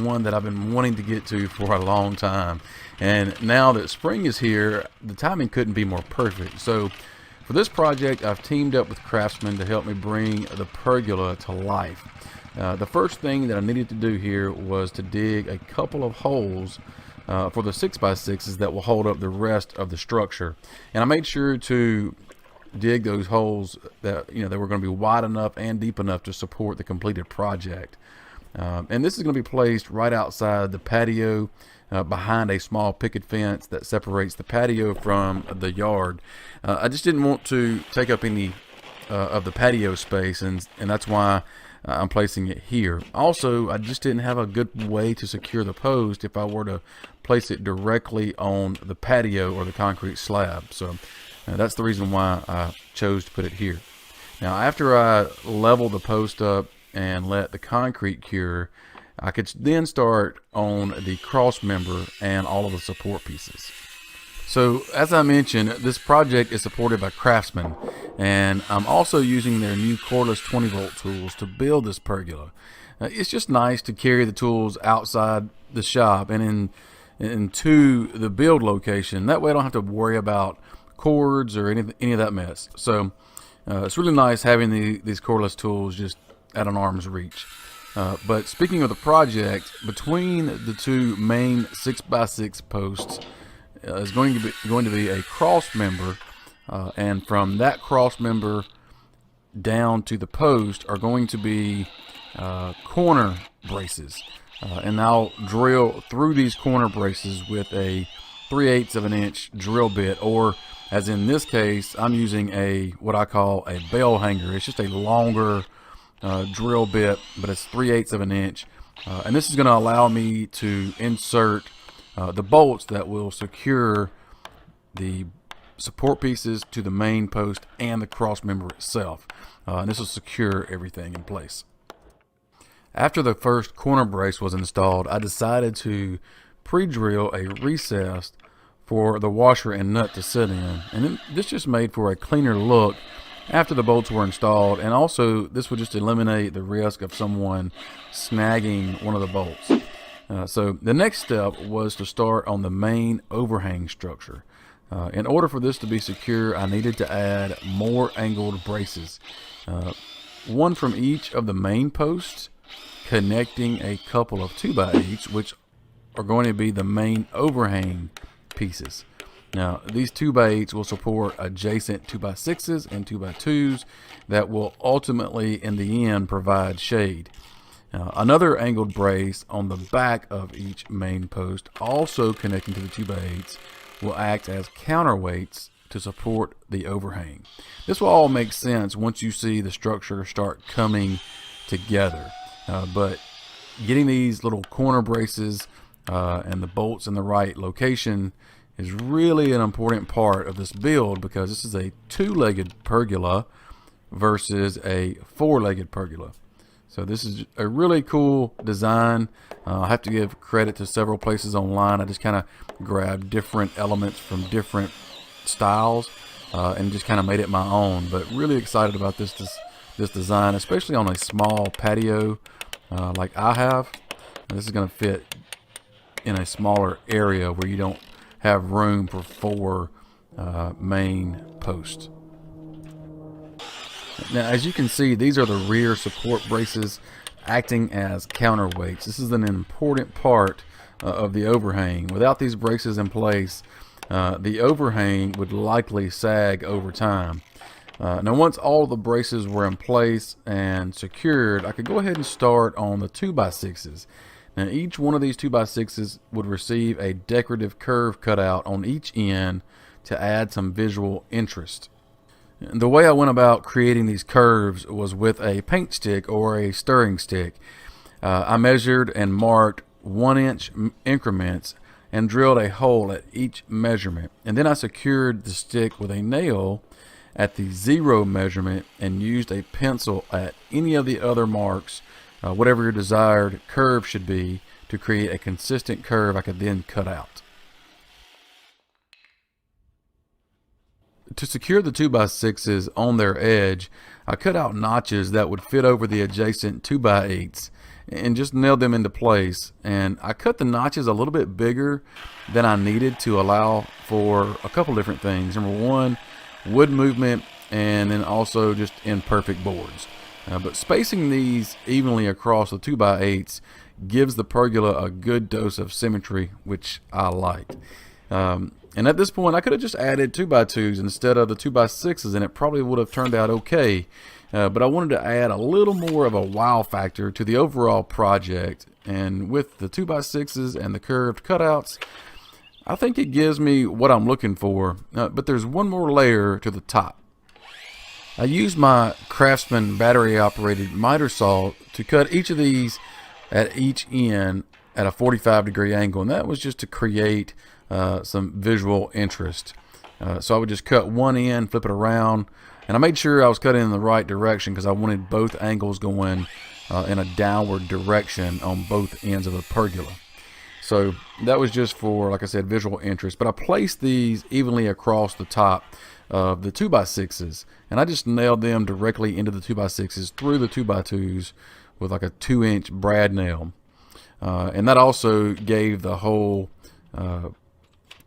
one that I've been wanting to get to for a long time, and now that spring is here, the timing couldn't be more perfect. So for this project, I've teamed up with craftsmen to help me bring the pergola to life. The first thing that I needed to do here was to dig a couple of holes for the 6x6s that will hold up the rest of the structure, and I made sure to dig those holes that they were going to be wide enough and deep enough to support the completed project. And this is going to be placed right outside the patio, behind a small picket fence that separates the patio from the yard. I just didn't want to take up any of the patio space, and that's why I'm placing it here. Also, I just didn't have a good way to secure the post if I were to place it directly on the patio or the concrete slab. So that's the reason why I chose to put it here. Now, after I level the post up and let the concrete cure, I could then start on the cross member and all of the support pieces. So as I mentioned, this project is supported by craftsmen, and I'm also using their new cordless 20-volt tools to build this pergola. It's just nice to carry the tools outside the shop and into the build location. That way I don't have to worry about cords or any of that mess. So it's really nice having these cordless tools just at an arm's reach. But speaking of the project, between the two main 6x6 posts is going to be a cross member, and from that cross member down to the post are going to be corner braces, and I'll drill through these corner braces with a 3/8 of an inch drill bit, or as in this case, I'm using what I call a bell hanger. It's just a longer drill bit, but it's 3/8 of an inch, and this is going to allow me to insert the bolts that will secure the support pieces to the main post and the cross member itself, and this will secure everything in place. After the first corner brace was installed, I decided to pre-drill a recess for the washer and nut to sit in, and this just made for a cleaner look after the bolts were installed, and also this would just eliminate the risk of someone snagging one of the bolts. So the next step was to start on the main overhang structure. In order for this to be secure, I needed to add more angled braces, one from each of the main posts, connecting a couple of 2x8s, which are going to be the main overhang pieces. Now, these 2x8s will support adjacent 2x6s and 2x2s that will ultimately, in the end, provide shade. Another angled brace on the back of each main post, also connecting to the 2x8s, will act as counterweights to support the overhang. This will all make sense once you see the structure start coming together. But getting these little corner braces and the bolts in the right location is really an important part of this build, because this is a 2-legged pergola versus a 4-legged pergola. So this is a really cool design. I have to give credit to several places online. I just kind of grabbed different elements from different styles and just kind of made it my own. But really excited about this design, especially on a small patio like I have. And this is going to fit in a smaller area where you don't have room for 4 main posts. Now, as you can see, these are the rear support braces acting as counterweights. This is an important part of the overhang. Without these braces in place, the overhang would likely sag over time. Now, once all the braces were in place and secured, I could go ahead and start on the 2x6s. Now, each one of these 2x6s would receive a decorative curve cutout on each end to add some visual interest. The way I went about creating these curves was with a paint stick or a stirring stick. I measured and marked 1-inch increments and drilled a hole at each measurement, and then I secured the stick with a nail at the 0 measurement and used a pencil at any of the other marks, whatever your desired curve should be, to create a consistent curve I could then cut out. to secure the 2x6s on their edge, I cut out notches that would fit over the adjacent 2x8s and just nailed them into place. And I cut the notches a little bit bigger than I needed to allow for a couple different things. Number one, wood movement, and then also just imperfect boards. But spacing these evenly across the 2x8s gives the pergola a good dose of symmetry, which I liked. And at this point, I could have just added 2x2s instead of the 2x6s, and it probably would have turned out okay. But I wanted to add a little more of a wow factor to the overall project. And with the 2x6s and the curved cutouts, I think it gives me what I'm looking for. But there's one more layer to the top. I used my Craftsman battery-operated miter saw to cut each of these at each end at a 45-degree angle, and that was just to create some visual interest. So I would just cut one end, flip it around, and I made sure I was cutting in the right direction because I wanted both angles going in a downward direction on both ends of the pergola. So that was just for, like I said, visual interest. But I placed these evenly across the top of the 2x6s, and I just nailed them directly into the 2x6s through the 2x2s with like a 2-inch brad nail. And that also gave the whole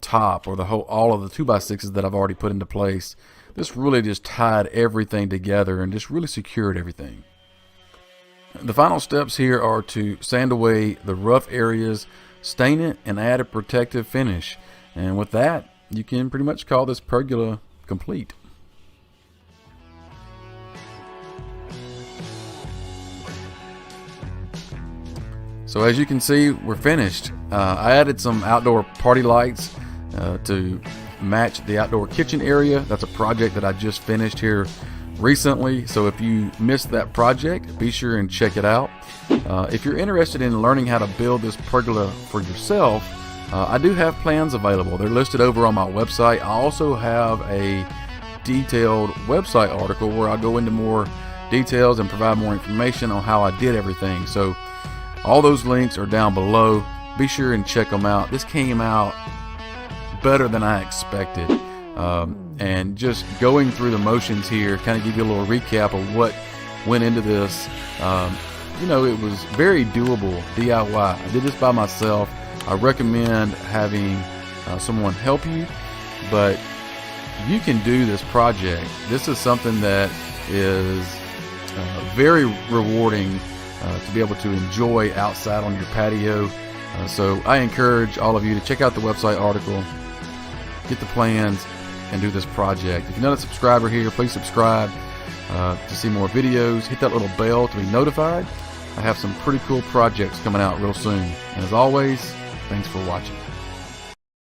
top, or all of the 2x6s that I've already put into place, this really just tied everything together and just really secured everything. The final steps here are to sand away the rough areas, stain it, and add a protective finish. And with that, you can pretty much call this pergola complete. So as you can see, we're finished. I added some outdoor party lights to match the outdoor kitchen area. That's a project that I just finished here recently. So if you missed that project, be sure and check it out. If you're interested in learning how to build this pergola for yourself, I do have plans available. They're listed over on my website. I also have a detailed website article where I go into more details and provide more information on how I did everything. So all those links are down below. Be sure and check them out. This came out better than I expected. And just going through the motions here, kind of give you a little recap of what went into this. You know, it was very doable DIY. I did this by myself. I recommend having someone help you, but you can do this project. This is something that is very rewarding to be able to enjoy outside on your patio. So I encourage all of you to check out the website article, get the plans, and do this project. If you're not a subscriber here, please subscribe to see more videos. Hit that little bell to be notified. I have some pretty cool projects coming out real soon. And as always, thanks for watching.